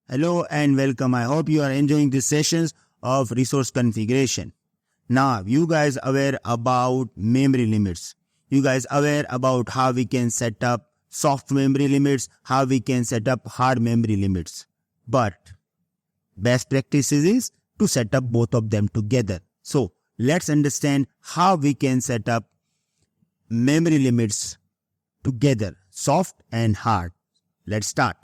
Hello and welcome. I hope you are enjoying these sessions of resource configuration. Now, you guys aware about memory limits. You guys aware about how we can set up soft memory limits, how we can set up hard memory limits. But best practices is to set up both of them together. So, let's understand how we can set up memory limits together, soft and hard. Let's start.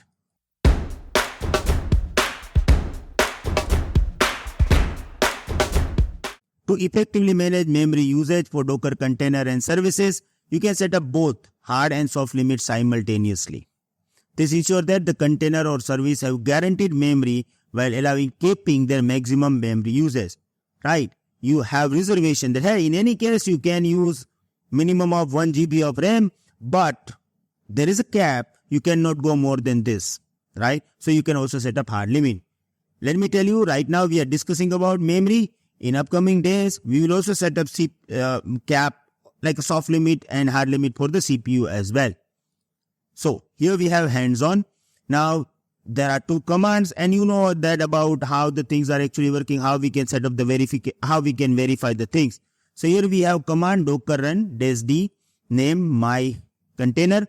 To effectively manage memory usage for Docker container and services, you can set up both hard and soft limits simultaneously. This ensures that the container or service have guaranteed memory while allowing keeping their maximum memory usage. Right? You have reservation that, hey, in any case, you can use minimum of 1 GB of RAM, but there is a cap. You cannot go more than this. Right? So you can also set up hard limit. Let me tell you, right now we are discussing about memory. In upcoming days, we will also set up cap like a soft limit and hard limit for the CPU as well. So here we have hands-on. Now there are two commands, and you know that about how the things are actually working, how we can set up the verification, how we can verify the things. So here we have command docker run -d name my container,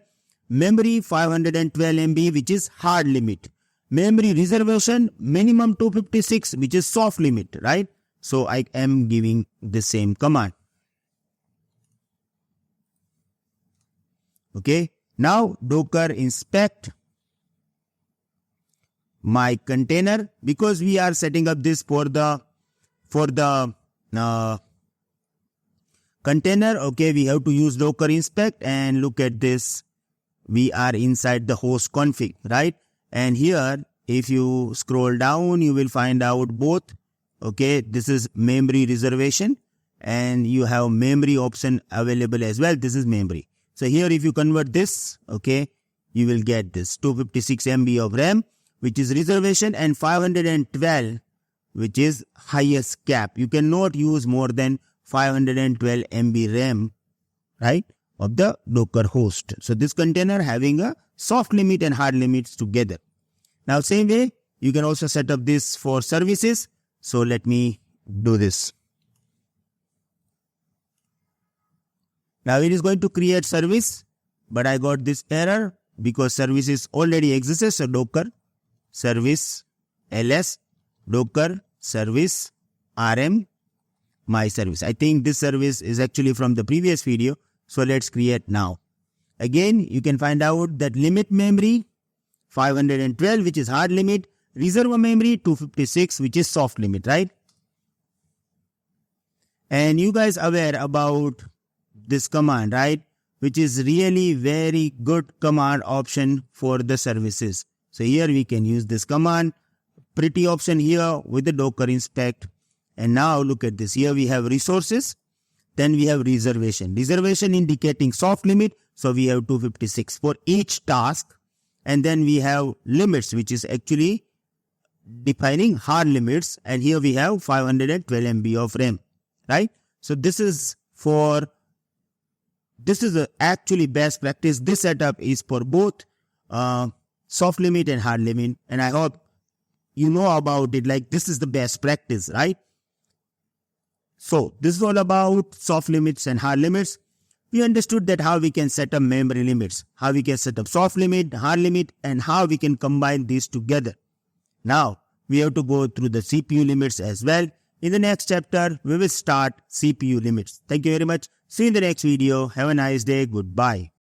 memory 512 MB, which is hard limit, memory reservation minimum 256, which is soft limit, right? So I am giving the same command. Okay. Now docker inspect my container, because we are setting up this for the container. Okay, we have to use docker inspect, and look at this. We are inside the host config, right? And here, if you scroll down, you will find out both. Okay, this is memory reservation, and you have memory option available as well. This is memory. So here if you convert this, okay, you will get this 256 MB of RAM, which is reservation, and 512, which is highest cap. You cannot use more than 512 MB RAM, right, of the Docker host. So this container having a soft limit and hard limits together. Now same way, you can also set up this for services. So let me do this. Now it is going to create service, but I got this error because services already existed. So docker service ls docker service rm my service. I think this service is actually from the previous video. So let's create now. Again, you can find out that limit memory 512, which is hard limit, reserve memory 256, which is soft limit, right? And you guys aware about this command, right? Which is really very good command option for the services. So here we can use this command. Pretty option here with the docker inspect. And now look at this. Here we have resources. Then we have reservation. Reservation indicating soft limit. So we have 256 for each task. And then we have limits, which is actually defining hard limits, and here we have 512 MB of RAM, right? So this is actually best practice. This setup is for both soft limit and hard limit, and I hope you know about it. Like, this is the best practice, right? So this is all about soft limits and hard limits. We understood that how we can set up memory limits, how we can set up soft limit, hard limit, and how we can combine these together. Now, we have to go through the CPU limits as well. In the next chapter, we will start CPU limits. Thank you very much. See you in the next video. Have a nice day. Goodbye.